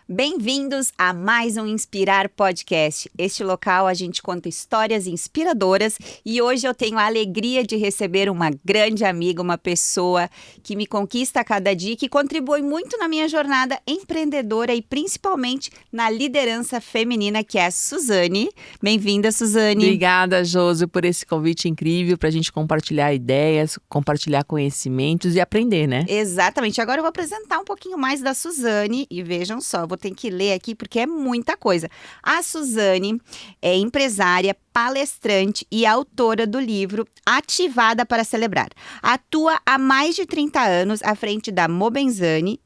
Bem-vindos a mais um Inspirar Podcast. Este local a gente conta histórias inspiradoras e hoje eu tenho a alegria de receber uma grande amiga, uma pessoa que me conquista a cada dia e que contribui muito na minha jornada empreendedora e principalmente na liderança feminina, que é a Suzane. Bem-vinda, Suzane. Obrigada, Josi, por esse convite incrível para a gente compartilhar ideias, compartilhar conhecimentos e aprender, né? Exatamente. Agora eu vou apresentar um pouquinho mais da Suzane e vejam só, vou ter que ler aqui porque é muita coisa. A Suzane é empresária, palestrante e autora do livro Ativada para Celebrar. Atua há mais de 30 anos à frente da Mobenzani,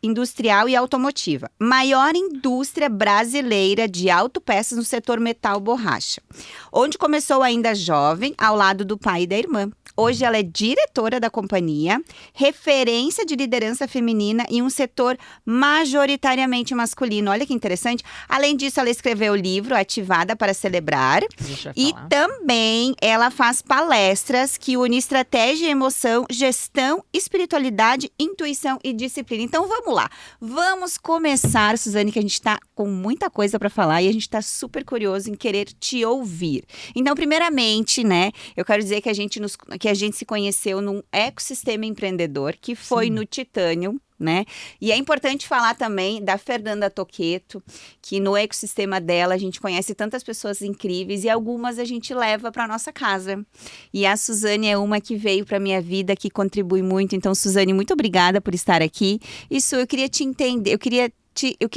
industrial e automotiva, maior indústria brasileira de autopeças no setor metal borracha, onde começou ainda jovem, ao lado do pai e da irmã. Hoje ela é diretora da companhia, referência de liderança feminina em um setor majoritariamente masculino. Olha que interessante. Além disso, ela escreveu o livro Ativada para Celebrar. E também ela faz palestras que unem estratégia e emoção, gestão, espiritualidade, intuição e disciplina. Então vamos lá. Vamos começar, Suzane, que a gente está com muita coisa para falar e a gente está super curioso em querer te ouvir. Então, primeiramente, né, eu quero dizer que a gente se conheceu num ecossistema empreendedor, que foi no Titânio, né? E é importante falar também da Fernanda Toqueto, que no ecossistema dela a gente conhece tantas pessoas incríveis e algumas a gente leva para nossa casa. E a Suzane é uma que veio para minha vida, que contribui muito. Então, Suzane, muito obrigada por estar aqui. Isso, eu queria te entender, eu queria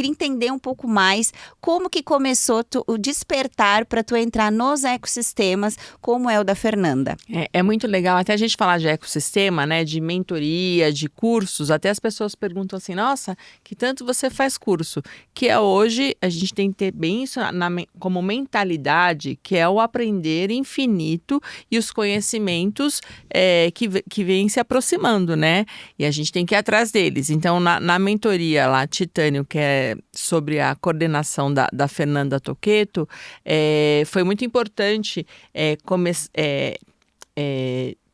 entender um pouco mais como que começou o despertar para tu entrar nos ecossistemas, como é o da Fernanda. É muito legal até a gente falar de ecossistema, né, de mentoria, de cursos. Até as pessoas perguntam assim, nossa, que tanto você faz curso? Que é hoje, a gente tem que ter bem isso como mentalidade, que é o aprender infinito e os conhecimentos que vêm se aproximando, né? E a gente tem que ir atrás deles. Então, na mentoria lá, Titânio, que é sobre a coordenação da Fernanda Toqueto, foi muito importante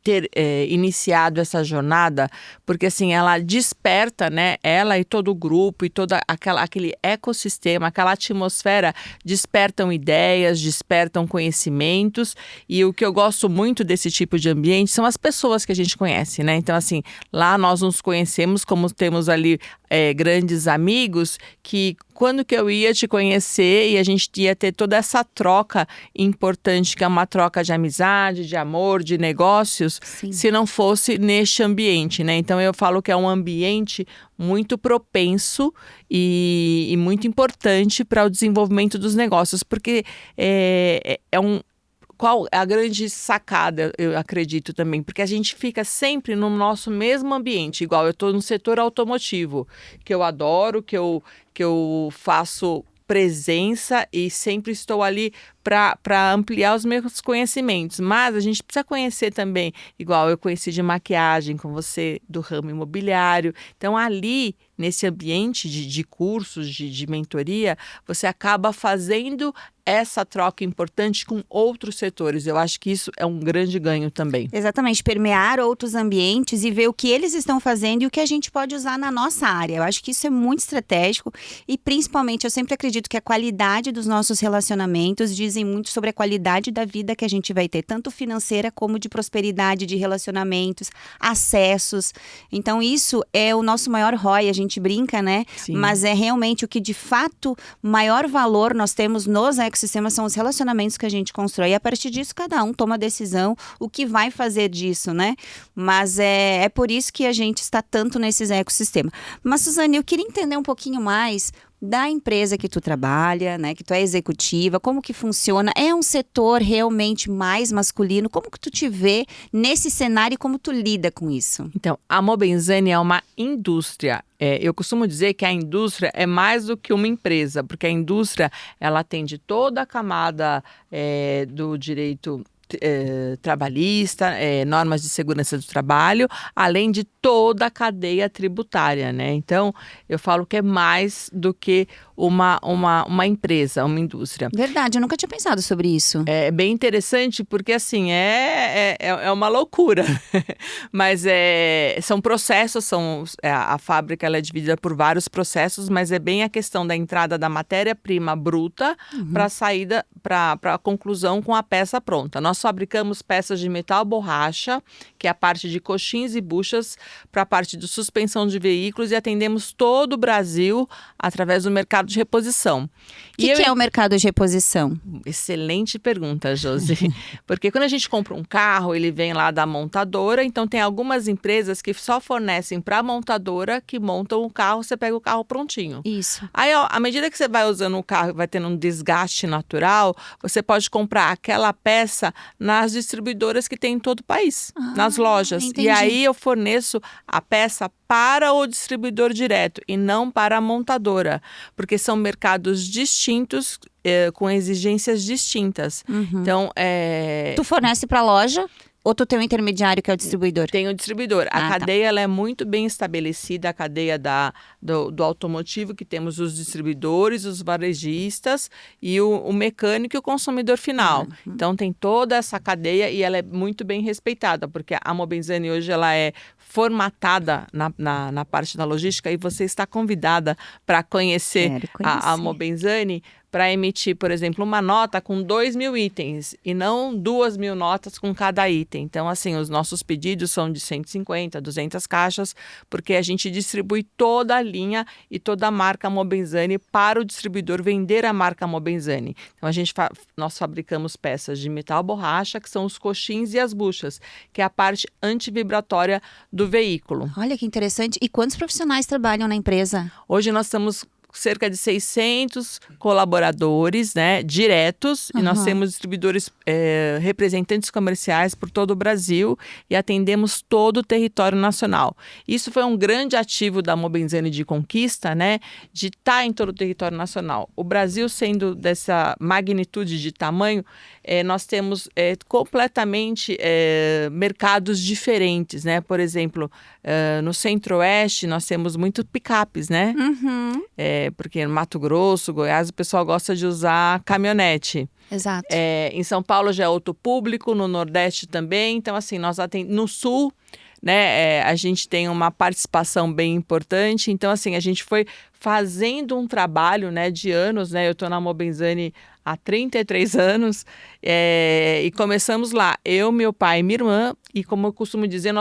ter iniciado essa jornada, porque assim, ela desperta, né, ela e todo o grupo e todo aquele ecossistema, aquela atmosfera, despertam ideias, despertam conhecimentos, e o que eu gosto muito desse tipo de ambiente são as pessoas que a gente conhece, né, então assim, lá nós nos conhecemos como temos ali grandes amigos, que quando que eu ia te conhecer e a gente ia ter toda essa troca importante, que é uma troca de amizade, de amor, de negócios, Sim. Se não fosse neste ambiente, né? Então eu falo que é um ambiente muito propenso e muito importante para o desenvolvimento dos negócios, porque qual é a grande sacada, eu acredito também? Porque a gente fica sempre no nosso mesmo ambiente, igual eu estou no setor automotivo, que eu adoro, que eu faço presença e sempre estou ali para ampliar os meus conhecimentos. Mas a gente precisa conhecer também, igual eu conheci de maquiagem com você, do ramo imobiliário. Então, ali, nesse ambiente de cursos, de mentoria, você acaba fazendo essa troca importante com outros setores. Eu acho que isso é um grande ganho também. Exatamente, permear outros ambientes e ver o que eles estão fazendo e o que a gente pode usar na nossa área. Eu acho que isso é muito estratégico e principalmente eu sempre acredito que a qualidade dos nossos relacionamentos dizem muito sobre a qualidade da vida que a gente vai ter, tanto financeira como de prosperidade, de relacionamentos, acessos. Então isso é o nosso maior ROI, a gente brinca, né? Sim. Mas é realmente o que de fato maior valor nós temos nos ecossistemas são os relacionamentos que a gente constrói. E a partir disso, cada um toma a decisão, o que vai fazer disso, né? Mas é por isso que a gente está tanto nesses ecossistemas. Mas, Suzane, eu queria entender um pouquinho mais da empresa que tu trabalha, né? Que tu é executiva, como que funciona? É um setor realmente mais masculino? Como que tu te vê nesse cenário e como tu lida com isso? Então, a Mobenzani é uma indústria. Eu costumo dizer que a indústria é mais do que uma empresa, porque a indústria ela atende toda a camada do direito trabalhista, normas de segurança do trabalho, além de toda a cadeia tributária, né? Então, eu falo que é mais do que uma empresa, uma indústria. Verdade, eu nunca tinha pensado sobre isso. É bem interessante porque, assim, é uma loucura. Mas são processos, a fábrica ela é dividida por vários processos, mas é bem a questão da entrada da matéria-prima bruta para a saída, para a conclusão com a peça pronta. Nós fabricamos peças de metal borracha, que é a parte de coxins e buchas, para a parte de suspensão de veículos e atendemos todo o Brasil através do mercado de reposição. O que é o mercado de reposição? Excelente pergunta, Josi. Porque quando a gente compra um carro, ele vem lá da montadora, então tem algumas empresas que só fornecem para a montadora que montam o carro, você pega o carro prontinho. Isso. Aí, à medida que você vai usando o carro e vai tendo um desgaste natural, você pode comprar aquela peça nas distribuidoras que tem em todo o país, nas lojas. Entendi. E aí eu forneço a peça para o distribuidor direto e não para a montadora, porque são mercados distintos, com exigências distintas. Então, Tu fornece para a loja ou tu tem um intermediário que é o distribuidor? tem o distribuidor. A Tá. cadeia ela é muito bem estabelecida, a cadeia do automotivo, que temos os distribuidores, os varejistas e o mecânico e o consumidor final. Então tem toda essa cadeia e ela é muito bem respeitada, porque a Mobenzani hoje ela é formatada na parte da logística e você está convidada para conhecer Quero conhecer. a Mobenzani, para emitir, por exemplo, uma nota com 2.000 itens e não 2.000 notas com cada item. Então, assim, os nossos pedidos são de 150, 200 caixas, porque a gente distribui toda a linha e toda a marca Mobenzani para o distribuidor vender a marca Mobenzani. Então, nós fabricamos peças de metal borracha, que são os coxins e as buchas, que é a parte antivibratória do veículo. Olha que interessante. E quantos profissionais trabalham na empresa? Hoje nós estamos cerca de 600 colaboradores, né, diretos, e nós temos distribuidores, representantes comerciais por todo o Brasil e atendemos todo o território nacional. Isso foi um grande ativo da Mobenzani de conquista, né, de estar em todo o território nacional. O Brasil sendo dessa magnitude de tamanho, nós temos completamente mercados diferentes, né, por exemplo, no Centro-Oeste nós temos muito picapes, né, porque no Mato Grosso, Goiás, o pessoal gosta de usar caminhonete. Exato. Em São Paulo já é auto público, no Nordeste também. Então, assim, nós atendemos no Sul, né? A gente tem uma participação bem importante. Então, assim, a gente foi fazendo um trabalho, né, de anos, né? Eu estou na Mobenzani há 33 anos e começamos lá. Eu, meu pai e minha irmã. E como eu costumo dizer,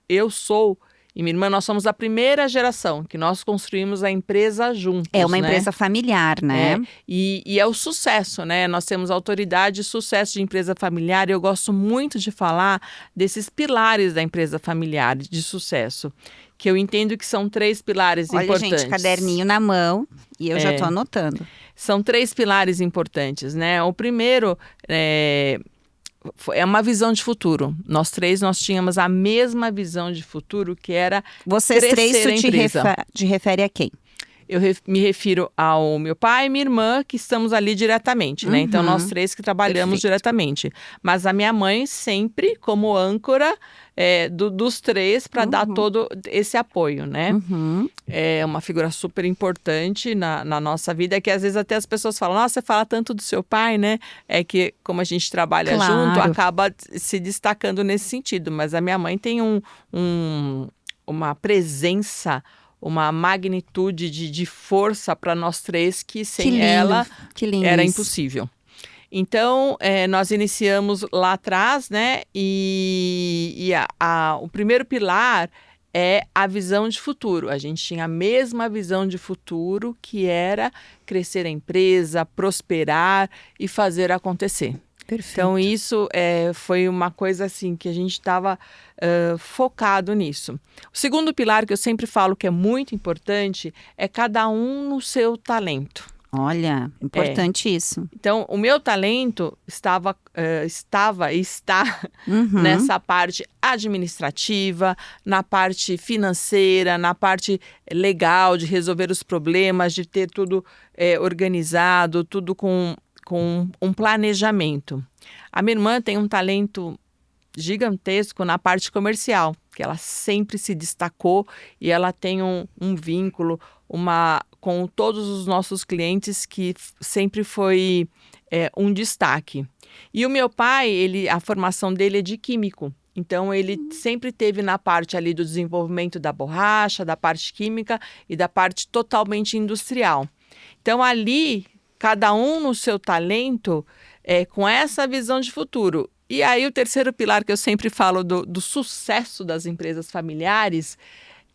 eu sou... E minha irmã, nós somos a primeira geração que nós construímos a empresa juntos. É uma né? empresa familiar, né? E é o sucesso, né? Nós temos autoridade e sucesso de empresa familiar. E eu gosto muito de falar desses pilares da empresa familiar de sucesso, que eu entendo que são 3 pilares importantes. Olha, gente, caderninho na mão e eu já estou anotando. São 3 pilares importantes, né? O primeiro é uma visão de futuro. Nós 3, nós tínhamos a mesma visão de futuro, que era Vocês 3, crescer a tu empresa. te refere a quem? Eu me refiro ao meu pai e minha irmã, que estamos ali diretamente, né? Então, nós 3 que trabalhamos diretamente. Mas a minha mãe sempre como âncora dos 3 para dar todo esse apoio, né? É uma figura super importante na nossa vida, que às vezes até as pessoas falam, nossa, você fala tanto do seu pai, né? É que como a gente trabalha junto, acaba se destacando nesse sentido. Mas a minha mãe tem uma presença, uma magnitude de força para nós 3 que sem ela era impossível. Então, nós iniciamos lá atrás, né? E o primeiro pilar é a visão de futuro. A gente tinha a mesma visão de futuro, que era crescer a empresa, prosperar e fazer acontecer. Perfeito. Então, isso foi uma coisa assim que a gente estava focado nisso. O segundo pilar, que eu sempre falo que é muito importante, é cada um no seu talento. Olha, importante isso. Então, o meu talento estava e está nessa parte administrativa, na parte financeira, na parte legal de resolver os problemas, de ter tudo organizado, tudo com com um planejamento. A minha irmã tem um talento gigantesco na parte comercial, que ela sempre se destacou e ela tem um vínculo com todos os nossos clientes que sempre foi um destaque. E o meu pai, a formação dele é de químico. Então, ele sempre teve na parte ali do desenvolvimento da borracha, da parte química e da parte totalmente industrial. Então, ali, cada um no seu talento, com essa visão de futuro. E aí, o terceiro pilar que eu sempre falo do sucesso das empresas familiares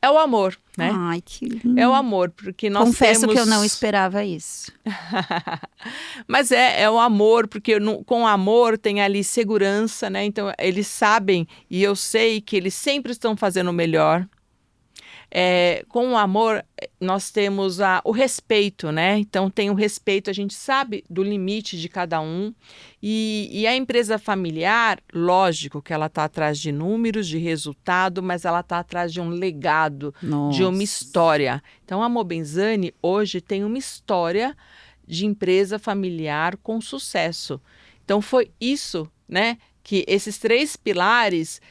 é o amor, né? Ai, que lindo. É o amor, porque nós Confesso temos... que eu não esperava isso. Mas é o amor, porque com amor tem ali segurança, né? Então, eles sabem, e eu sei que eles sempre estão fazendo o melhor. Com o amor, nós temos o respeito, né? Então, tem o respeito, a gente sabe do limite de cada um. E a empresa familiar, lógico que ela está atrás de números, de resultado, mas ela está atrás de um legado, de uma história. Então, a Mobenzani hoje tem uma história de empresa familiar com sucesso. Então, foi isso, né? Que esses 3 pilares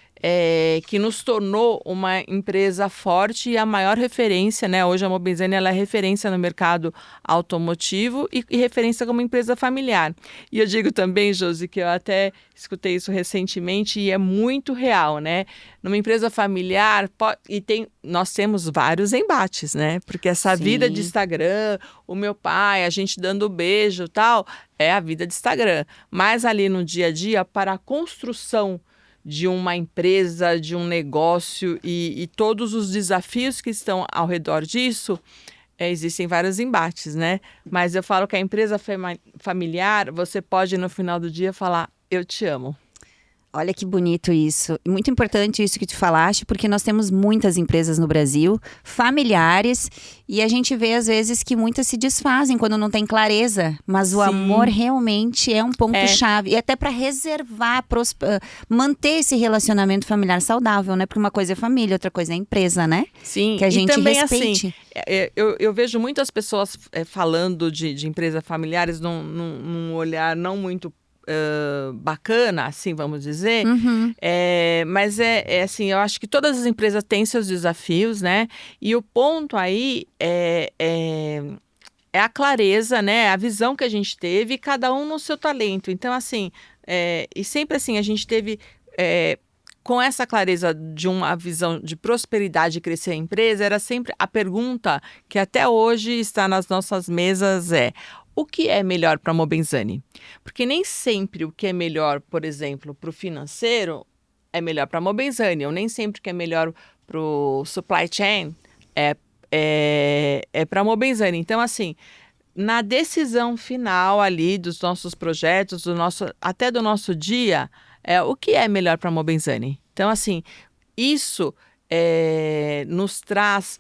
que nos tornou uma empresa forte e a maior referência, né? Hoje a Mobenzani ela é referência no mercado automotivo e referência como empresa familiar. E eu digo também, Josi, que eu até escutei isso recentemente e é muito real, né? Numa empresa familiar, nós temos vários embates, né? Porque essa vida de Instagram, o meu pai, a gente dando beijo e tal, é a vida de Instagram. Mas ali no dia a dia, para a construção de uma empresa, de um negócio e todos os desafios que estão ao redor disso, existem vários embates, né? Mas eu falo que a empresa familiar, você pode no final do dia falar, eu te amo. Olha que bonito isso. E muito importante isso que tu falaste, porque nós temos muitas empresas no Brasil, familiares, e a gente vê às vezes que muitas se desfazem quando não tem clareza. Mas o amor realmente é um ponto-chave. E até para reservar, manter esse relacionamento familiar saudável, né? Porque uma coisa é família, outra coisa é empresa, né? Sim, que a gente e também respeite. Assim, eu vejo muitas pessoas falando de empresas familiares num olhar não muito bacana, assim, vamos dizer. Mas assim, eu acho que todas as empresas têm seus desafios, né? E o ponto aí é a clareza, né? A visão que a gente teve, cada um no seu talento. Então, assim, e sempre assim, a gente teve... com essa clareza de uma visão de prosperidade e crescer a empresa, era sempre a pergunta que até hoje está nas nossas mesas o que é melhor para a Mobenzani? Porque nem sempre o que é melhor, por exemplo, para o financeiro é melhor para a Mobenzani, ou nem sempre o que é melhor para o supply chain é para a Mobenzani. Então, assim, na decisão final ali dos nossos projetos, até do nosso dia, o que é melhor para a Mobenzani? Então, assim, isso nos traz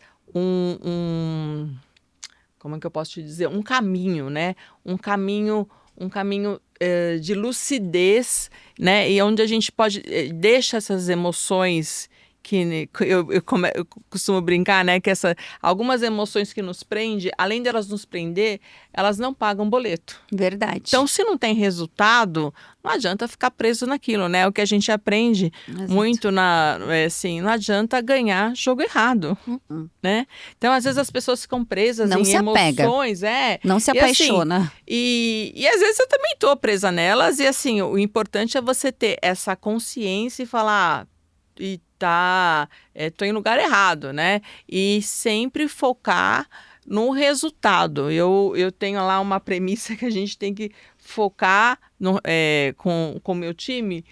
como é que eu posso te dizer? Um caminho, né? Um caminho de lucidez, né? E onde a gente deixa essas emoções que eu costumo brincar, né? Que algumas emoções que nos prendem, além de elas nos prender, elas não pagam boleto. Verdade. Então, se não tem resultado, não adianta ficar preso naquilo, né? O que a gente aprende muito assim, não adianta ganhar jogo errado, né? Então, às vezes as pessoas ficam presas não em se emoções, não se apaixona. Assim, e às vezes eu também tô presa nelas e assim, o importante é você ter essa consciência e falar, tô em lugar errado, né? E sempre focar no resultado. Eu tenho lá uma premissa que a gente tem que focar com o meu time,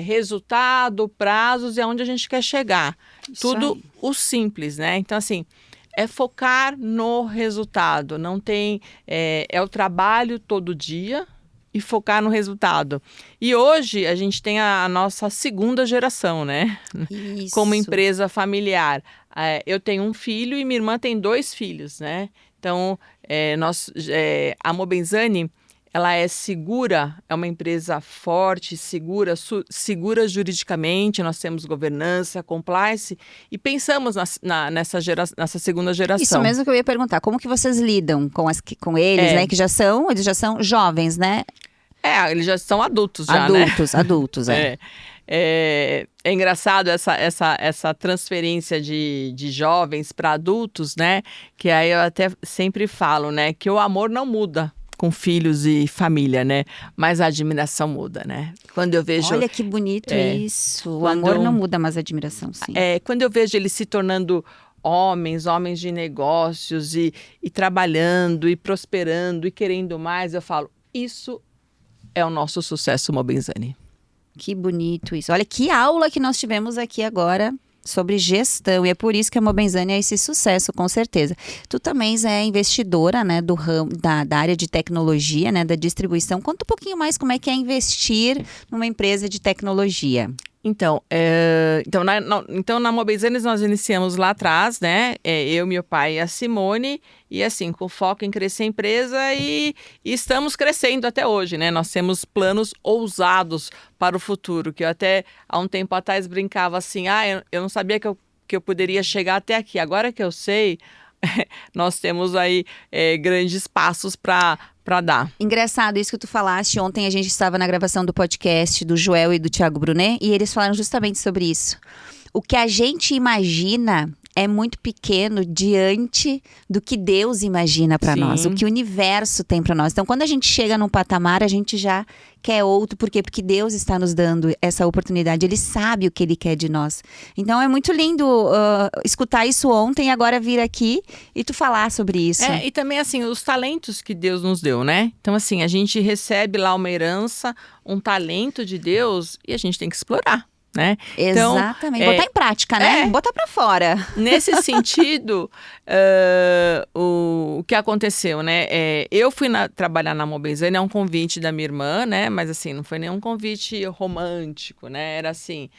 resultado, prazos e aonde a gente quer chegar. Tudo o simples, né? Então, assim, é focar no resultado. Não tem... é o trabalho todo dia e focar no resultado. E hoje a gente tem a nossa segunda geração, né? Isso. Como empresa familiar. Eu tenho um filho e minha irmã tem 2 filhos, né? Então, a Mobenzani, ela é segura, é uma empresa forte, segura, segura juridicamente, nós temos governança, compliance, e pensamos nessa segunda geração. Isso mesmo que eu ia perguntar, como que vocês lidam com eles, né? Que eles já são jovens, né? Eles já são adultos já, Adultos, É engraçado essa transferência de jovens para adultos, né? Que aí eu até sempre falo, né? Que o amor não muda com filhos e família, né? Mas a admiração muda, né? Quando eu vejo... Olha que bonito isso. O amor não muda, mas a admiração, sim. Quando eu vejo eles se tornando homens de negócios e trabalhando e prosperando e querendo mais, eu falo, isso é o nosso sucesso Mobenzani. Que bonito isso. Olha que aula que nós tivemos aqui agora sobre gestão, e é por isso que a Mobenzani é esse sucesso, com certeza. Tu também é investidora, né, do ramo, da área de tecnologia, né, da distribuição. Conta um pouquinho mais como é que é investir numa empresa de tecnologia. Então, na Mobenzani nós iniciamos lá atrás, né? Eu, meu pai e a Simone, e assim, com foco em crescer a empresa e estamos crescendo até hoje, né? Nós temos planos ousados para o futuro, que eu até há um tempo atrás brincava assim, eu não sabia que eu poderia chegar até aqui. Agora que eu sei, nós temos aí grandes passos para dar. Engraçado isso que tu falaste. Ontem a gente estava na gravação do podcast do Joel e do Thiago Brunet e eles falaram justamente sobre isso. O que a gente imagina é muito pequeno diante do que Deus imagina para nós, o que o universo tem para nós. Então, quando a gente chega num patamar, a gente já quer outro. Por quê? Porque Deus está nos dando essa oportunidade. Ele sabe o que Ele quer de nós. Então, é muito lindo escutar isso ontem e agora vir aqui e tu falar sobre isso. E também, assim, os talentos que Deus nos deu, né? Então, assim, a gente recebe lá uma herança, um talento de Deus e a gente tem que explorar. Né? Exatamente, botar em prática, né? Botar para fora. Nesse sentido, o que aconteceu, né? Eu fui trabalhar na Mobenzani, é um convite da minha irmã, né? Mas assim, não foi nenhum convite romântico, né? Era assim,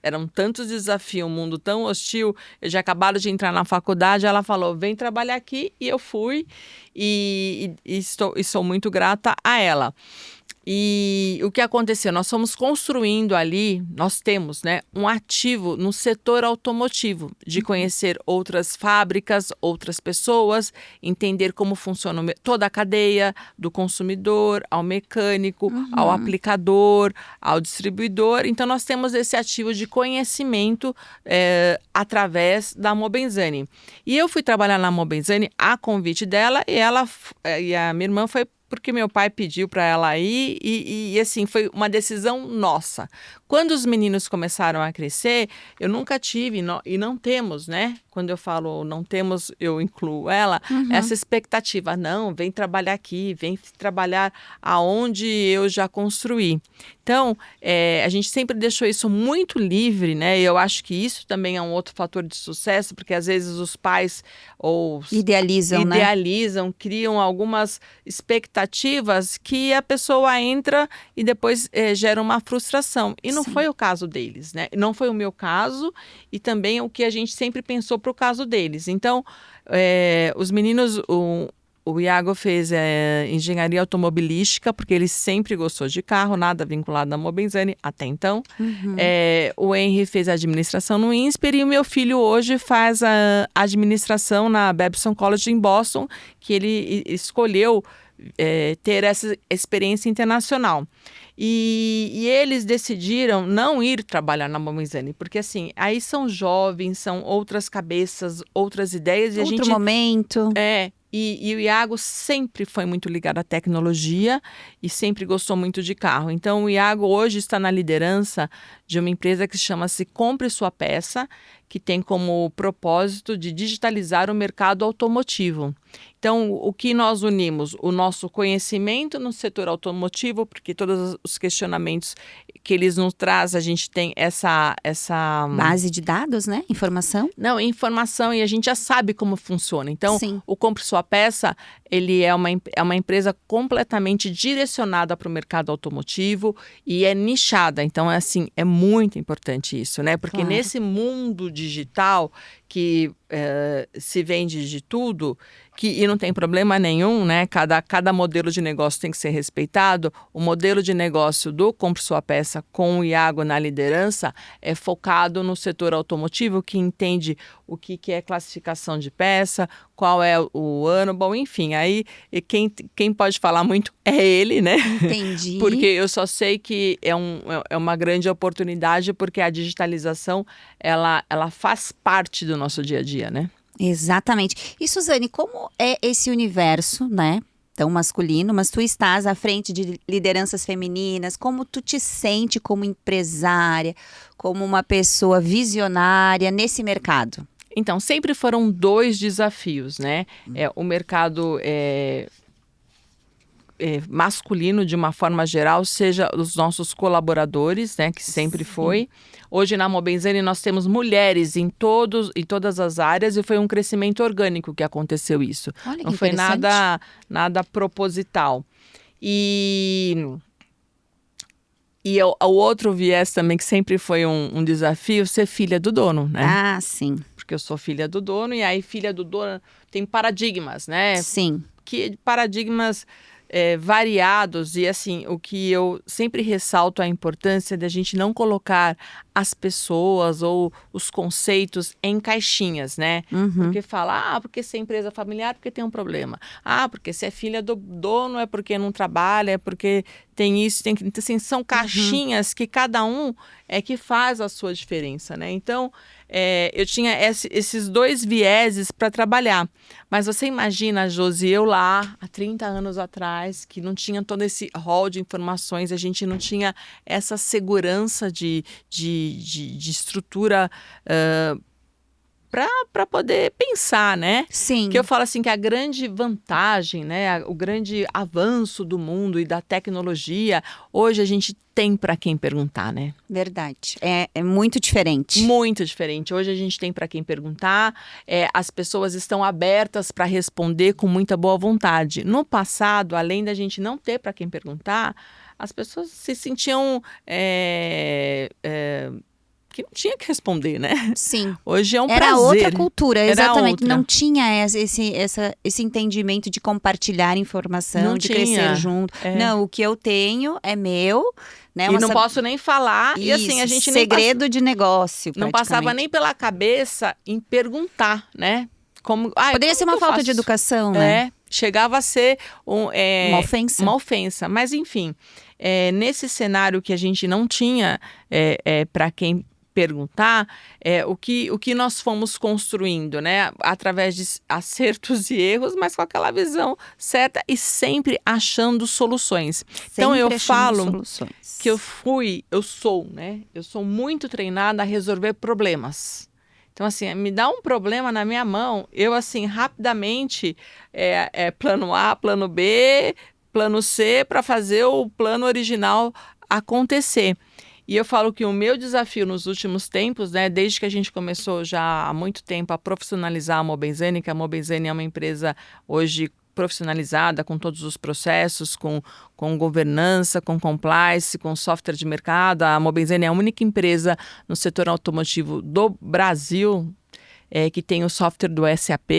eram tantos desafios, um mundo tão hostil. Eu já acabado de entrar na faculdade, ela falou, vem trabalhar aqui, e eu fui, e sou muito grata a ela. E o que aconteceu? Nós fomos construindo ali, nós temos, né, um ativo no setor automotivo, de conhecer outras fábricas, outras pessoas, entender como funciona toda a cadeia, do consumidor ao mecânico, ao aplicador, ao distribuidor. Então, nós temos esse ativo de conhecimento através da Mobenzani. E eu fui trabalhar na Mobenzani a convite dela e a minha irmã foi porque meu pai pediu para ela ir e assim, foi uma decisão nossa. Quando os meninos começaram a crescer, eu nunca tive, e não temos, né? Quando eu falo não temos, eu incluo ela, essa expectativa. Não, vem trabalhar aqui, vem trabalhar aonde eu já construí. Então, a gente sempre deixou isso muito livre, né? E eu acho que isso também é um outro fator de sucesso, porque às vezes os pais idealizam, criam algumas expectativas que a pessoa entra e depois gera uma frustração. E não foi o caso deles, né? Não foi o meu caso e também o que a gente sempre pensou para o caso deles. Então, os meninos... O Iago fez engenharia automobilística, porque ele sempre gostou de carro, nada vinculado à Mobenzani até então. O Henry fez administração no INSPER e o meu filho hoje faz a administração na Babson College em Boston, que ele escolheu ter essa experiência internacional. E eles decidiram não ir trabalhar na Mobenzani, porque assim, aí são jovens, são outras cabeças, outras ideias. Outro momento. E o Iago sempre foi muito ligado à tecnologia e sempre gostou muito de carro. Então, o Iago hoje está na liderança de uma empresa que chama-se Compre Sua Peça, que tem como propósito de digitalizar o mercado automotivo. Então, o que nós unimos? O nosso conhecimento no setor automotivo, porque todos os questionamentos que eles nos trazem, a gente tem essa... base de dados, né? Informação. Não, informação, e a gente já sabe como funciona. Então, o Compre Sua Peça, ele é uma empresa completamente direcionada para o mercado automotivo e é nichada. Então, assim, é muito importante isso, né? Porque nesse mundo digital que se vende de tudo, e não tem problema nenhum, né? Cada modelo de negócio tem que ser respeitado. O modelo de negócio do Compre Sua Peça com o Iago na liderança é focado no setor automotivo, que entende o que é classificação de peça, qual é o ano, bom, enfim, aí quem pode falar muito é ele, né? Entendi. Porque eu só sei que é uma grande oportunidade, porque a digitalização, ela faz parte do nosso dia a dia, né? Exatamente. E Suzane, como é esse universo, né? Tão masculino, mas tu estás à frente de lideranças femininas, como tu te sente como empresária, como uma pessoa visionária nesse mercado? Então, sempre foram 2 desafios, né? O mercado masculino, de uma forma geral, seja os nossos colaboradores, né, que sempre foi. Hoje, na Mobenzani, nós temos mulheres em todas as áreas, e foi um crescimento orgânico que aconteceu isso. Olha que Não foi interessante. nada proposital. E o outro viés também, que sempre foi um desafio, ser filha do dono, né? Ah, sim. Porque eu sou filha do dono, e aí filha do dono tem paradigmas, né? Sim. Que paradigmas variados, e assim, o que eu sempre ressalto a importância da gente não colocar as pessoas ou os conceitos em caixinhas, né? Porque fala, porque se é empresa familiar, porque tem um problema. Porque se é filha do dono, é porque não trabalha, é porque tem isso, tem que... Assim, são caixinhas que cada um é que faz a sua diferença, né? Então, eu tinha esses 2 vieses para trabalhar. Mas você imagina, Josi, eu lá, há 30 anos atrás, que não tinha todo esse rol de informações, a gente não tinha essa segurança de estrutura para poder pensar, né? Sim. Que eu falo assim, que a grande vantagem, né, o grande avanço do mundo e da tecnologia, hoje a gente tem para quem perguntar, né? Verdade. É muito diferente. Muito diferente. Hoje a gente tem para quem perguntar, as pessoas estão abertas para responder com muita boa vontade. No passado, além da gente não ter para quem perguntar, as pessoas se sentiam que não tinha que responder, né? Sim. Hoje é um Era prazer. outra cultura, Era exatamente. outra. Não tinha esse entendimento de compartilhar informação, Não de tinha. crescer junto. Não, o que eu tenho é meu, né? E não posso nem falar. Isso, E assim, a gente segredo de negócio, não passava nem pela cabeça em perguntar, né? Poderia ser uma falta de educação, né? Chegava a ser Uma ofensa. Uma ofensa. Mas, enfim, nesse cenário que a gente não tinha para quem perguntar, o que nós fomos construindo, né? Através de acertos e erros, mas com aquela visão certa e sempre achando soluções. Então, eu falo que eu sou, né? Eu sou muito treinada a resolver problemas. Então, assim, me dá um problema na minha mão, eu, assim, rapidamente, plano A, plano B, plano C, para fazer o plano original acontecer. E eu falo que o meu desafio nos últimos tempos, né, desde que a gente começou já há muito tempo a profissionalizar a Mobenzani, que a Mobenzani é uma empresa hoje profissionalizada, com todos os processos, com governança, com compliance, com software de mercado. A Mobenzani é a única empresa no setor automotivo do Brasil que tem o software do SAP,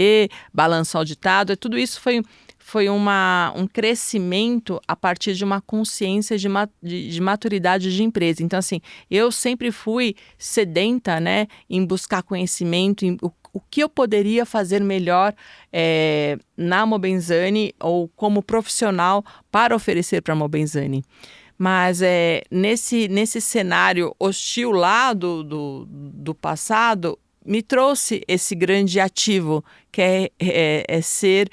balanço auditado. Tudo isso foi um crescimento a partir de uma consciência de maturidade de empresa. Então, assim, eu sempre fui sedenta, né, em buscar conhecimento, o que eu poderia fazer melhor na Mobenzani ou como profissional para oferecer para a Mobenzani. Mas nesse cenário hostil lá do passado, me trouxe esse grande ativo, que é ser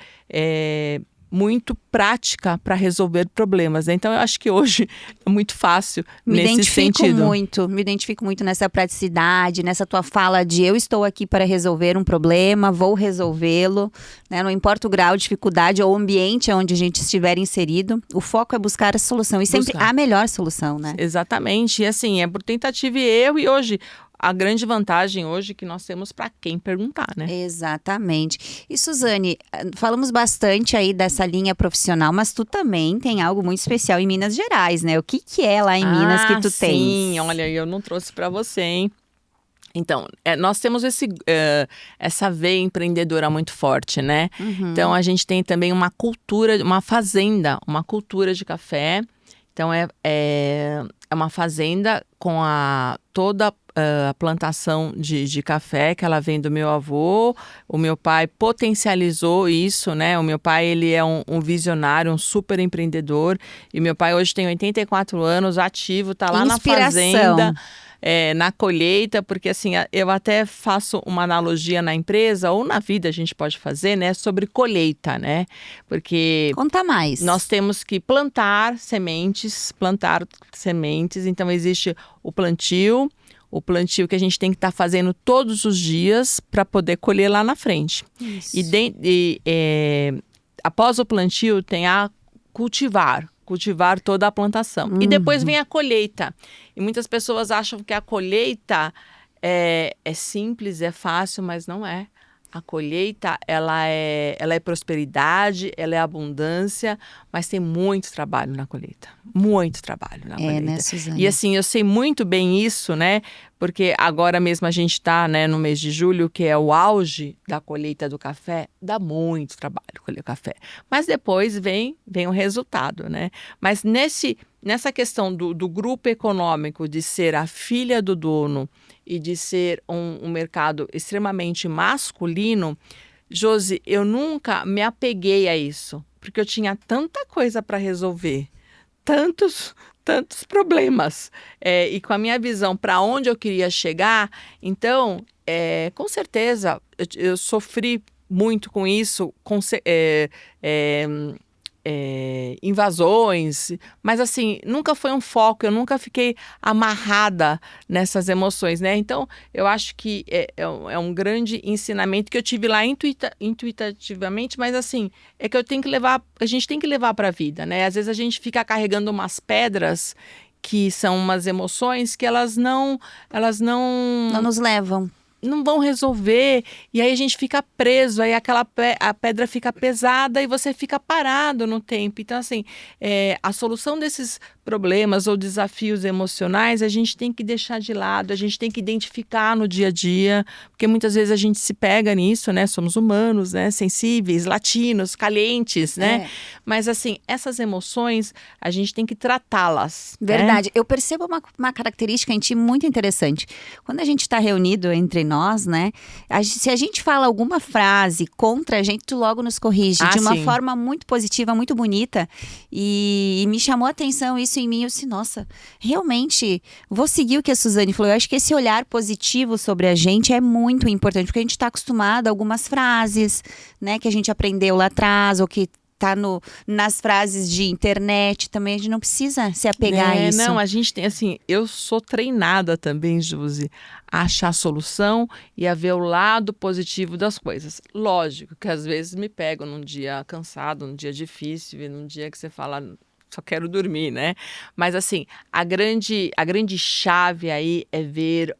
muito prática para resolver problemas, né? Então, eu acho que hoje é muito fácil nesse sentido. Me identifico muito nessa praticidade, nessa tua fala de eu estou aqui para resolver um problema, vou resolvê-lo, né? Não importa o grau de dificuldade ou o ambiente onde a gente estiver inserido, o foco é buscar a solução e sempre a melhor solução, né? Exatamente, e assim, é por tentativa e erro, e hoje a grande vantagem hoje que nós temos para quem perguntar, né? Exatamente. E Suzane, falamos bastante aí dessa linha profissional, mas tu também tem algo muito especial em Minas Gerais, né? O que é lá em Minas que tu tens? Sim, olha, eu não trouxe para você, hein? Então, nós temos essa veia empreendedora muito forte, né? Então, a gente tem também uma cultura, uma cultura de café. Então, é uma fazenda com toda a plantação de café, que ela vem do meu avô. O meu pai potencializou isso, né? O meu pai, ele é um visionário, um super empreendedor. E meu pai hoje tem 84 anos, ativo, tá lá na fazenda, na colheita, porque assim, eu até faço uma analogia na empresa, ou na vida a gente pode fazer, né? Sobre colheita, né? Porque Conta mais. nós temos que plantar sementes, então existe o plantio que a gente tem que estar fazendo todos os dias para poder colher lá na frente. Isso. Após o plantio tem a cultivar toda a plantação. E depois vem a colheita. E muitas pessoas acham que a colheita é simples, é fácil, mas não é. A colheita, ela é prosperidade, ela é abundância, mas tem muito trabalho na colheita. Muito trabalho na colheita. Né, Suzane? E assim, eu sei muito bem isso, né? Porque agora mesmo a gente está, né, no mês de julho, que é o auge da colheita do café. Dá muito trabalho colher o café. Mas depois vem o resultado, né? Mas nessa questão do grupo econômico, de ser a filha do dono e de ser um mercado extremamente masculino, Josi, eu nunca me apeguei a isso, porque eu tinha tanta coisa para resolver, tantos problemas, e com a minha visão para onde eu queria chegar, então, com certeza, eu sofri muito com isso, invasões, mas assim, nunca foi um foco, eu nunca fiquei amarrada nessas emoções, né? Então, eu acho que é um grande ensinamento que eu tive lá intuitivamente, mas assim, é que a gente tem que levar para a vida, né? Às vezes a gente fica carregando umas pedras que são umas emoções que elas não nos levam. Não vão resolver, e aí a gente fica preso, aí a pedra fica pesada e você fica parado no tempo. Então, assim, a solução desses problemas ou desafios emocionais, a gente tem que deixar de lado, a gente tem que identificar no dia a dia, porque muitas vezes a gente se pega nisso, né? Somos humanos, né? Sensíveis, latinos, calientes, né? Mas, assim, essas emoções, a gente tem que tratá-las. Verdade. Eu percebo uma característica em ti muito interessante. Quando a gente está reunido entre nós, né? Se a gente fala alguma frase contra a gente, tu logo nos corrige de uma forma muito positiva, muito bonita. E me chamou a atenção isso em mim. Eu disse, nossa, realmente, vou seguir o que a Suzane falou. Eu acho que esse olhar positivo sobre a gente é muito importante, porque a gente está acostumado a algumas frases, né? Que a gente aprendeu lá atrás, ou que tá nas frases de internet também, a gente não precisa se apegar a isso. Não, a gente tem, assim, eu sou treinada também, Josi, a achar solução e a ver o lado positivo das coisas. Lógico que às vezes me pego num dia cansado, num dia difícil, num dia que você fala, só quero dormir, né? Mas assim, a grande chave aí é ver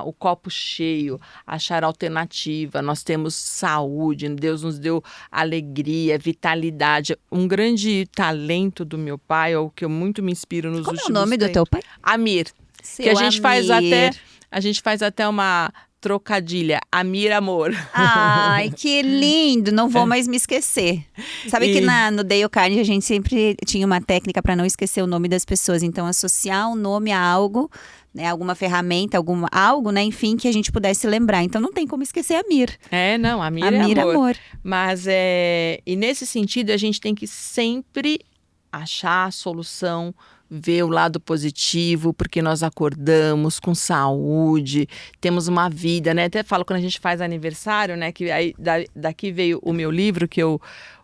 o copo cheio, achar alternativa. Nós temos saúde, Deus nos deu alegria, vitalidade. Um grande talento do meu pai, ou que eu muito me inspiro nos últimos tempos. Como é o nome do teu pai? Amir. Seu que a gente Amir. faz até uma trocadilha, Amir Amor. Ai, que lindo, não vou mais me esquecer. Sabe que no Dale Carnegie a gente sempre tinha uma técnica para não esquecer o nome das pessoas, então associar um nome a algo, né, alguma ferramenta, algo, né, enfim, que a gente pudesse lembrar. Então não tem como esquecer Amir. Amir Amir é amor. Amor. Mas e nesse sentido a gente tem que sempre achar a solução, ver o lado positivo, porque nós acordamos com saúde, temos uma vida, né? Até falo quando a gente faz aniversário, né? Que aí daqui veio o meu livro,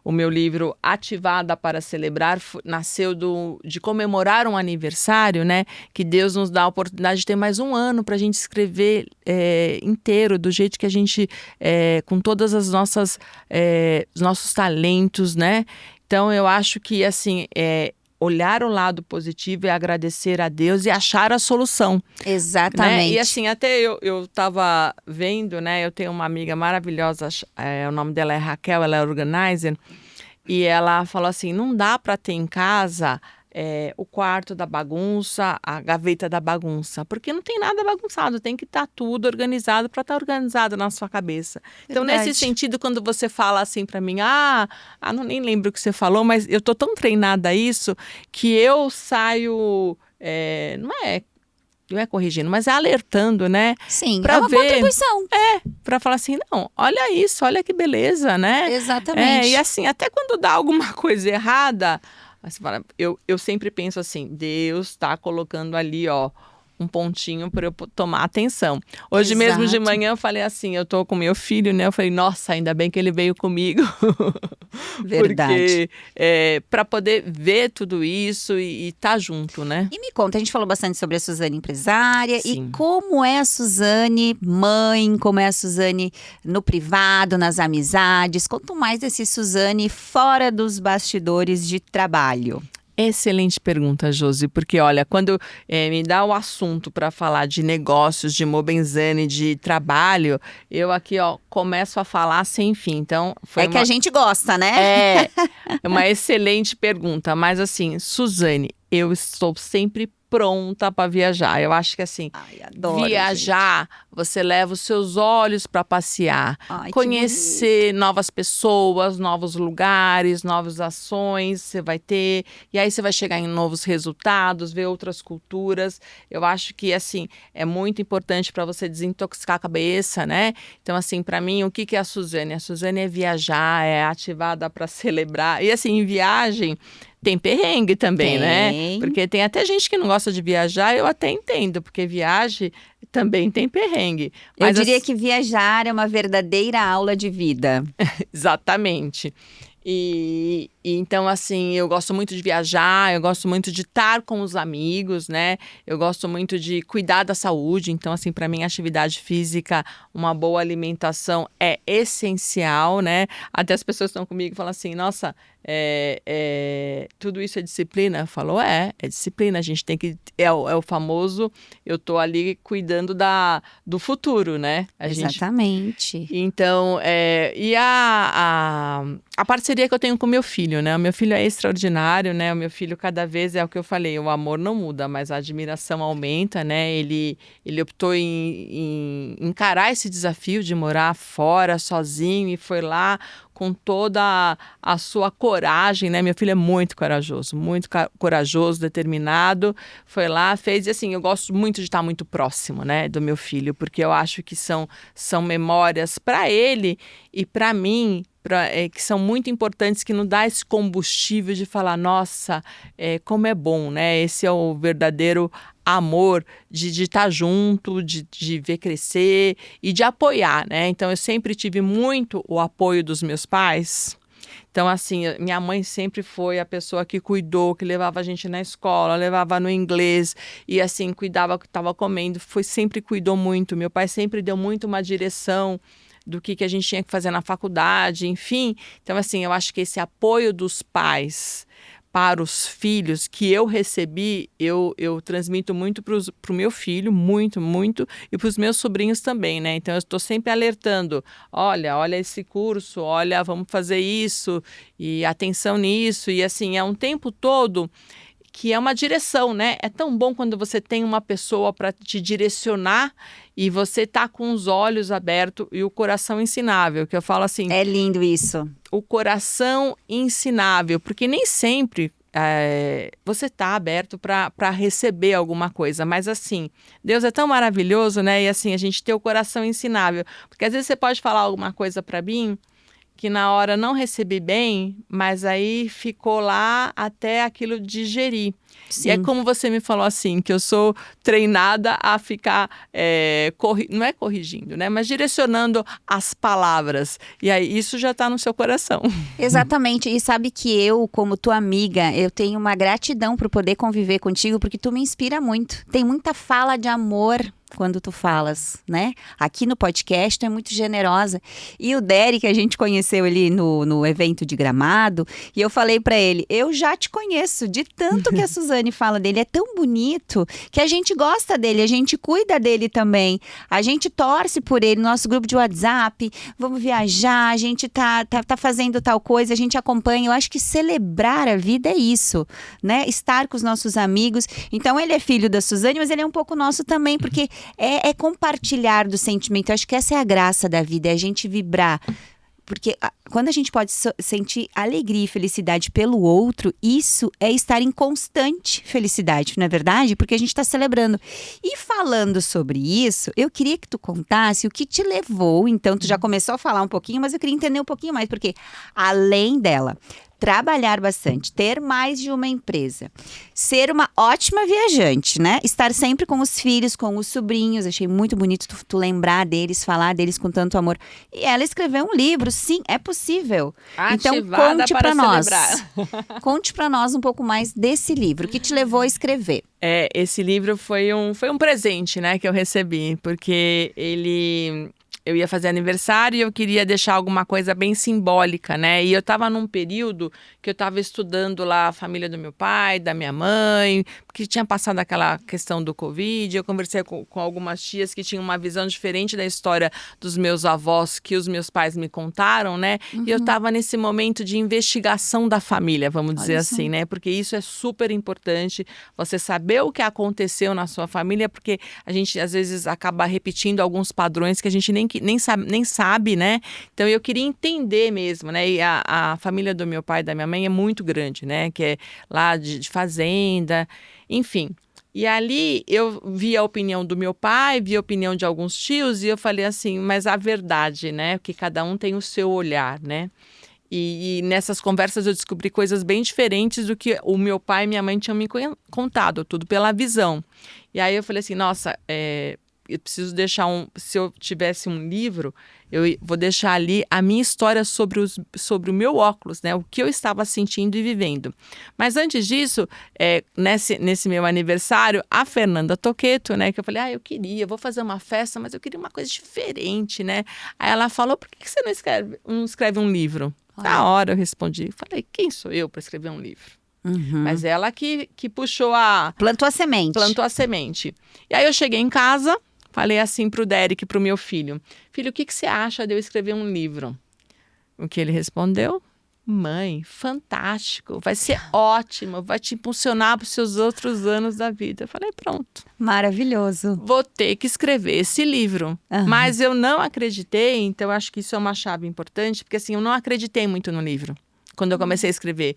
o meu livro Ativada para Celebrar nasceu de comemorar um aniversário, né? Que Deus nos dá a oportunidade de ter mais um ano para a gente escrever inteiro, do jeito que a gente, com todas as nossos talentos, né? Então eu acho que assim olhar o lado positivo e agradecer a Deus e achar a solução. Exatamente. Né? E assim, até eu estava vendo, né? Eu tenho uma amiga maravilhosa, o nome dela é Raquel, ela é organizer, e ela falou assim, não dá para ter em casa o quarto da bagunça, a gaveta da bagunça, porque não tem nada bagunçado, tem que estar tudo organizado para estar organizado na sua cabeça. Então, Verdade. nesse sentido, quando você fala assim para mim, não nem lembro o que você falou, mas eu tô tão treinada a isso que eu saio, não é corrigindo, mas é alertando, né? Sim, Pra é uma ver. contribuição. Para falar assim, não, olha isso, olha que beleza, né? Exatamente. E assim, até quando dá alguma coisa errada, aí você fala, eu sempre penso assim, Deus está colocando ali, ó, um pontinho para eu tomar atenção. Hoje mesmo de Exato. manhã eu falei assim, eu tô com meu filho, né? Eu falei, nossa, ainda bem que ele veio comigo. Verdade. Porque para poder ver tudo isso e tá junto, né? E me conta, a gente falou bastante sobre a Suzane empresária e Sim. como é a Suzane mãe, como é a Suzane no privado, nas amizades. Conta mais desse Suzane fora dos bastidores de trabalho. Excelente pergunta, Josi, porque olha, quando me dá o assunto para falar de negócios, de Mobenzane, de trabalho, eu aqui, ó, começo a falar sem fim. Então, foi Que a gente gosta, né? é uma excelente pergunta, mas assim, Suzane, eu estou sempre pronta para viajar. Eu acho que assim, Ai, adoro, viajar, você leva os seus olhos para passear, Ai, que conhecer novas pessoas, novos lugares, novas ações você vai ter, e aí você vai chegar em novos resultados, ver outras culturas. Eu acho que assim, é muito importante para você desintoxicar a cabeça, né? Então assim, para mim, o que é a Suzane? A Suzane é viajar, é ativada para celebrar. E assim, em viagem tem perrengue também, né? Tem. Porque tem até gente que não gosta de viajar, eu até entendo, porque viagem também tem perrengue. Eu Mas diria que viajar é uma verdadeira aula de vida. exatamente. E então, assim, eu gosto muito de viajar, eu gosto muito de estar com os amigos, né? Eu gosto muito de cuidar da saúde. Então, assim, para mim, atividade física, uma boa alimentação é essencial, né? Até as pessoas que estão comigo falam assim, nossa, tudo isso é disciplina? Eu falo, é disciplina. A gente tem que... É o famoso, eu tô ali cuidando do futuro, né? Exatamente. Então, e a parceria que eu tenho com meu filho, né? O meu filho é extraordinário, né? O meu filho cada vez é o que eu falei, o amor não muda, mas a admiração aumenta, né? Ele optou em encarar esse desafio de morar fora, sozinho, e foi lá com toda a sua coragem, né? Meu filho é muito corajoso, determinado. Foi lá, fez, e assim, eu gosto muito de estar muito próximo, né, do meu filho, porque eu acho que são memórias para ele e para mim, que são muito importantes, que nos dá esse combustível de falar, nossa, como é bom, né? Esse é o verdadeiro amor de estar junto, de ver crescer e de apoiar, né? Então, eu sempre tive muito o apoio dos meus pais. Então, assim, minha mãe sempre foi a pessoa que cuidou, que levava a gente na escola, levava no inglês e, assim, cuidava do que estava comendo, sempre cuidou muito. Meu pai sempre deu muito uma direção do que a gente tinha que fazer na faculdade, enfim. Então, assim, eu acho que esse apoio dos pais para os filhos que eu recebi, eu transmito muito para o meu filho, muito, muito, e para os meus sobrinhos também, né? Então, eu estou sempre alertando, olha esse curso, olha, vamos fazer isso, e atenção nisso, e assim, é um tempo todo que é uma direção, né? É tão bom quando você tem uma pessoa para te direcionar e você tá com os olhos abertos e o coração ensinável, que eu falo assim... É lindo isso. O coração ensinável, porque nem sempre você está aberto para receber alguma coisa, mas assim, Deus é tão maravilhoso, né? E assim, a gente ter o coração ensinável, porque às vezes você pode falar alguma coisa para mim que na hora não recebi bem, mas aí ficou lá até aquilo digerir. Sim. E é como você me falou assim, que eu sou treinada a ficar, não é corrigindo, né? Mas direcionando as palavras. E aí isso já está no seu coração. Exatamente. E sabe que eu, como tua amiga, eu tenho uma gratidão por poder conviver contigo, porque tu me inspira muito. Tem muita fala de amor quando tu falas, né? Aqui no podcast tu é muito generosa. E o Derek, a gente conheceu ele no evento de Gramado, e eu falei pra ele, eu já te conheço, de tanto que a Suzane fala dele, é tão bonito, que a gente gosta dele, a gente cuida dele também, a gente torce por ele, nosso grupo de WhatsApp, vamos viajar, a gente tá fazendo tal coisa, a gente acompanha, eu acho que celebrar a vida é isso, né? Estar com os nossos amigos. Então ele é filho da Suzane, mas ele é um pouco nosso também, porque é compartilhar do sentimento. Eu acho que essa é a graça da vida, é a gente vibrar. Porque quando a gente pode sentir alegria e felicidade pelo outro, isso é estar em constante felicidade, não é verdade? Porque a gente está celebrando. E falando sobre isso, eu queria que tu contasse o que te levou. Então, tu já começou a falar um pouquinho, mas eu queria entender um pouquinho mais, porque além dela trabalhar bastante, ter mais de uma empresa, ser uma ótima viajante, né? Estar sempre com os filhos, com os sobrinhos. Achei muito bonito tu lembrar deles, falar deles com tanto amor. E ela escreveu um livro, sim, é possível. Então conte para nós. Conte para nós um pouco mais desse livro, o que te levou a escrever. Esse livro foi um presente, né, que eu recebi, porque eu ia fazer aniversário e eu queria deixar alguma coisa bem simbólica, né? E eu estava num período que eu estava estudando lá a família do meu pai, da minha mãe, porque tinha passado aquela questão do Covid. Eu conversei com algumas tias que tinham uma visão diferente da história dos meus avós que os meus pais me contaram, né? E eu estava nesse momento de investigação da família, vamos dizer assim, né? Porque isso é super importante, você saber o que aconteceu na sua família, porque a gente às vezes acaba repetindo alguns padrões que a gente nem sabe, né? Então eu queria entender mesmo, né? E a família do meu pai e da minha mãe é muito grande, né? Que é lá de fazenda, enfim. E ali eu vi a opinião do meu pai, vi a opinião de alguns tios e eu falei assim, mas a verdade, né? Porque cada um tem o seu olhar, né? E nessas conversas eu descobri coisas bem diferentes do que o meu pai e minha mãe tinham me contado, tudo pela visão. E aí eu falei assim, nossa, eu preciso deixar se eu tivesse um livro, eu vou deixar ali a minha história sobre o meu óculos, né? O que eu estava sentindo e vivendo. Mas antes disso, nesse meu aniversário, a Fernanda Toqueto, né? Que eu falei, eu vou fazer uma festa, mas eu queria uma coisa diferente, né? Aí ela falou, por que você não escreve um livro? Na hora eu respondi, falei, quem sou eu para escrever um livro? Mas ela que puxou Plantou a semente. Plantou a semente. E aí eu cheguei em casa, falei assim pro Derek, pro meu filho. Filho, o que você acha de eu escrever um livro? O que ele respondeu? Mãe, fantástico, vai ser ótimo, vai te impulsionar para os seus outros anos da vida. Eu falei, pronto. Maravilhoso. Vou ter que escrever esse livro. Mas eu não acreditei, então eu acho que isso é uma chave importante, porque assim, eu não acreditei muito no livro. Quando eu comecei a escrever,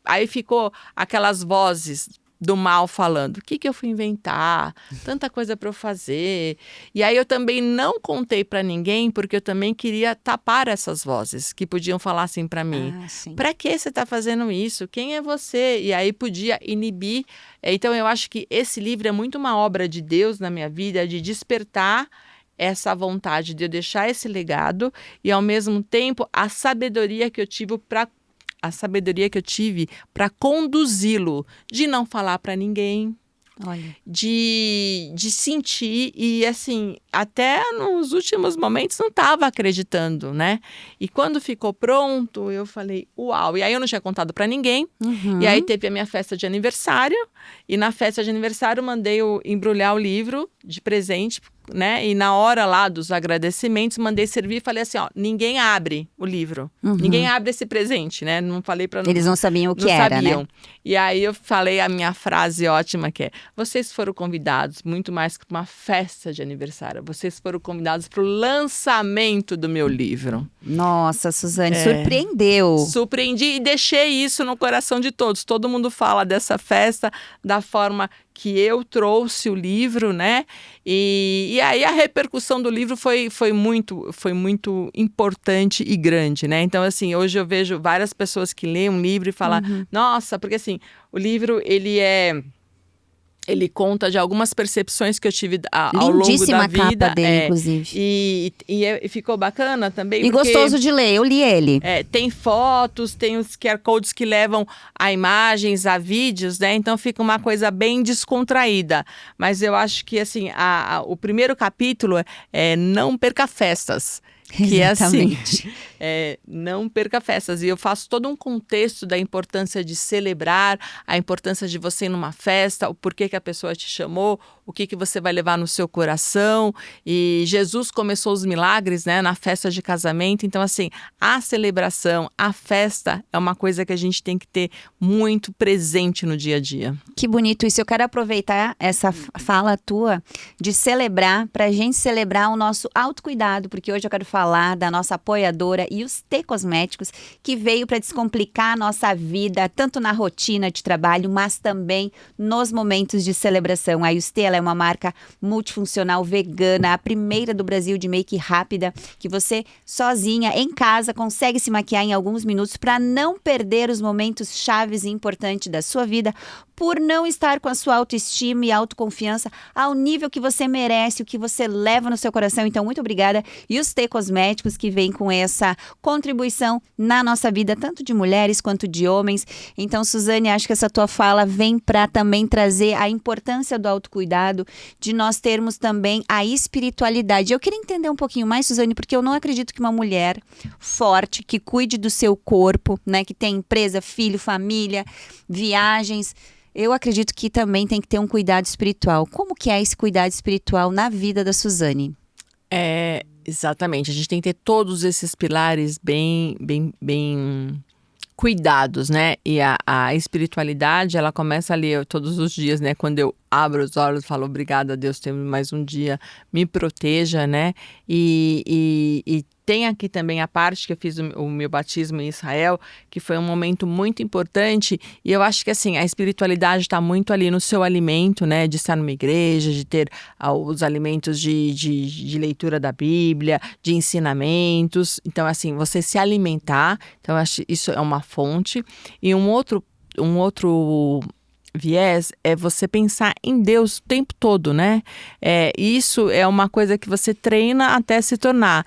aí ficou aquelas vozes do mal falando, o que eu fui inventar? Tanta coisa para eu fazer. E aí eu também não contei para ninguém, porque eu também queria tapar essas vozes que podiam falar assim para mim. Para que você está fazendo isso? Quem é você? E aí podia inibir. Então eu acho que esse livro é muito uma obra de Deus na minha vida, de despertar essa vontade de eu deixar esse legado e ao mesmo tempo a sabedoria que eu tive para conduzi-lo, de não falar para ninguém, de sentir e assim, até nos últimos momentos não estava acreditando, né? E quando ficou pronto, eu falei, uau! E aí eu não tinha contado para ninguém, e aí teve a minha festa de aniversário, e na festa de aniversário mandei embrulhar o livro de presente, né? E na hora lá dos agradecimentos, mandei servir e falei assim, ó, ninguém abre o livro. Ninguém abre esse presente, né? Não falei para eles não sabiam o que era, sabiam. né? E aí eu falei a minha frase ótima que é, vocês foram convidados muito mais que para uma festa de aniversário. Vocês foram convidados para o lançamento do meu livro. Nossa, Suzane, surpreendeu. Surpreendi e deixei isso no coração de todos. Todo mundo fala dessa festa, da forma que eu trouxe o livro, né? E aí a repercussão do livro foi muito importante e grande, né? Então, assim, hoje eu vejo várias pessoas que leem um livro e falam, nossa, porque assim, o livro, ele é Ele conta de algumas percepções que eu tive ao longo Lindíssima da a vida. capa dele, inclusive. E ficou bacana também. E porque, gostoso de ler, eu li ele. tem fotos, tem os QR Codes que levam a imagens, a vídeos, né? Então fica uma coisa bem descontraída. Mas eu acho que, assim, o primeiro capítulo é Não Perca Festas. Que Exatamente. é assim, não perca festas. E eu faço todo um contexto da importância de celebrar, a importância de você ir numa festa, o porquê que a pessoa te chamou, o que você vai levar no seu coração. E Jesus começou os milagres, né, na festa de casamento. Então, assim, a celebração, a festa é uma coisa que a gente tem que ter muito presente no dia a dia. Que bonito isso. Eu quero aproveitar essa fala tua de celebrar, pra gente celebrar o nosso autocuidado, porque hoje eu quero falar da nossa apoiadora Yustê Cosméticos, que veio para descomplicar a nossa vida, tanto na rotina de trabalho, mas também nos momentos de celebração. A Yustê, ela é uma marca multifuncional vegana, a primeira do Brasil de make rápida, que você sozinha, em casa, consegue se maquiar em alguns minutos para não perder os momentos chaves e importantes da sua vida, por não estar com a sua autoestima e autoconfiança ao nível que você merece, o que você leva no seu coração. Então, muito obrigada. E os T Cosméticos, que vem com essa contribuição na nossa vida, tanto de mulheres quanto de homens. Então, Suzane, acho que essa tua fala vem para também trazer a importância do autocuidado, de nós termos também a espiritualidade. Eu queria entender um pouquinho mais, Suzane, porque eu não acredito que uma mulher forte, que cuide do seu corpo, né, que tem empresa, filho, família, viagens, eu acredito que também tem que ter um cuidado espiritual. Como que é esse cuidado espiritual na vida da Suzane? Exatamente. A gente tem que ter todos esses pilares bem cuidados, né? E a espiritualidade, ela começa ali todos os dias, né? Quando eu abro os olhos e falo, obrigada a Deus, temos mais um dia, me proteja, né? E tem aqui também a parte que eu fiz o meu batismo em Israel, que foi um momento muito importante. E eu acho que, assim, a espiritualidade está muito ali no seu alimento, né? De estar numa igreja, de ter os alimentos de leitura da Bíblia, de ensinamentos. Então, assim, você se alimentar. Então, eu acho que isso é uma fonte. E um outro viés é você pensar em Deus o tempo todo, né? Isso é uma coisa que você treina até se tornar.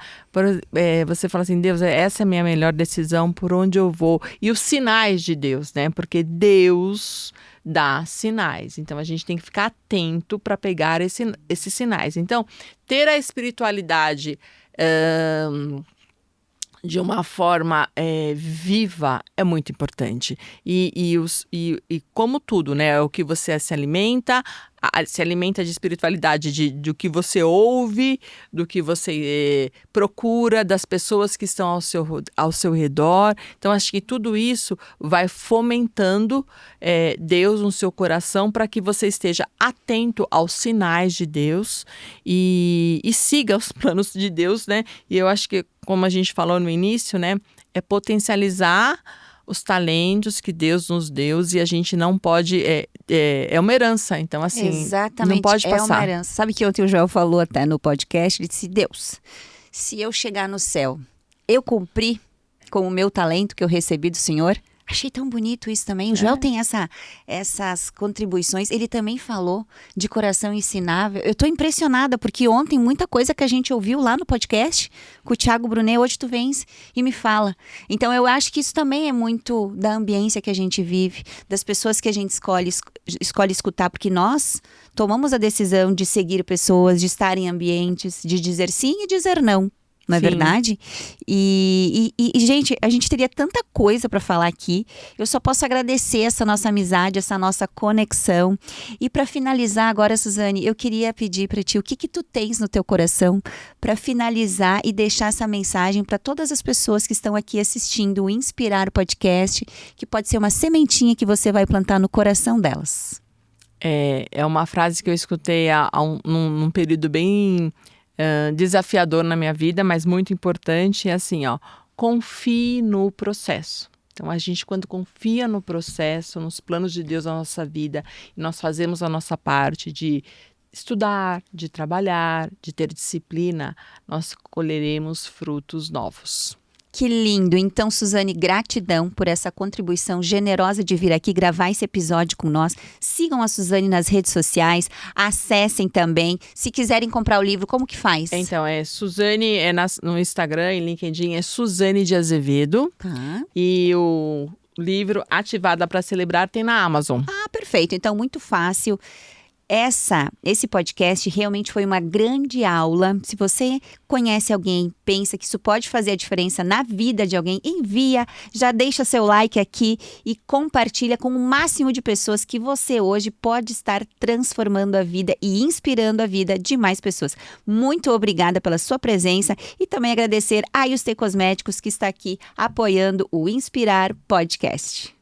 Você fala assim, Deus, essa é a minha melhor decisão, por onde eu vou. E os sinais de Deus, né? Porque Deus dá sinais. Então, a gente tem que ficar atento para pegar esses sinais. Então, ter a espiritualidade de uma forma viva é muito importante. E como tudo, né? O que você se alimenta de espiritualidade, do que você ouve, do que você procura, das pessoas que estão ao seu redor. Então, acho que tudo isso vai fomentando Deus no seu coração para que você esteja atento aos sinais de Deus e siga os planos de Deus, né? E eu acho que, como a gente falou no início, né? É potencializar os talentos que Deus nos deu e a gente não pode... É uma herança, então assim, exatamente, não pode passar. É uma herança. Sabe que ontem o Joel falou até no podcast, ele disse, Deus, se eu chegar no céu, eu cumpri com o meu talento que eu recebi do Senhor. Achei tão bonito isso também. O Joel tem essas contribuições. Ele também falou de coração ensinável. Eu tô impressionada, porque ontem muita coisa que a gente ouviu lá no podcast com o Thiago Brunet, hoje tu vens e me fala. Então eu acho que isso também é muito da ambiência que a gente vive, das pessoas que a gente escolhe escutar, porque nós tomamos a decisão de seguir pessoas, de estar em ambientes, de dizer sim e dizer não. Não é verdade? E, gente, a gente teria tanta coisa para falar aqui. Eu só posso agradecer essa nossa amizade, essa nossa conexão. E para finalizar agora, Suzane, eu queria pedir para ti o que tu tens no teu coração para finalizar e deixar essa mensagem para todas as pessoas que estão aqui assistindo o Inspirar o Podcast, que pode ser uma sementinha que você vai plantar no coração delas. É uma frase que eu escutei num período bem... desafiador na minha vida, mas muito importante, é assim, confie no processo. Então, a gente, quando confia no processo, nos planos de Deus na nossa vida, e nós fazemos a nossa parte de estudar, de trabalhar, de ter disciplina, nós colheremos frutos novos. Que lindo! Então, Suzane, gratidão por essa contribuição generosa de vir aqui gravar esse episódio com nós. Sigam a Suzane nas redes sociais, acessem também. Se quiserem comprar o livro, como que faz? Então, Suzane, no Instagram e LinkedIn, é Suzane de Azevedo. Tá. E o livro Ativada para Celebrar tem na Amazon. Ah, perfeito. Então, muito fácil. Esse podcast realmente foi uma grande aula. Se você conhece alguém, pensa que isso pode fazer a diferença na vida de alguém, envia, já deixa seu like aqui e compartilha com o máximo de pessoas que você hoje pode estar transformando a vida e inspirando a vida de mais pessoas. Muito obrigada pela sua presença e também agradecer a Yuste Cosméticos que está aqui apoiando o Inspirar Podcast.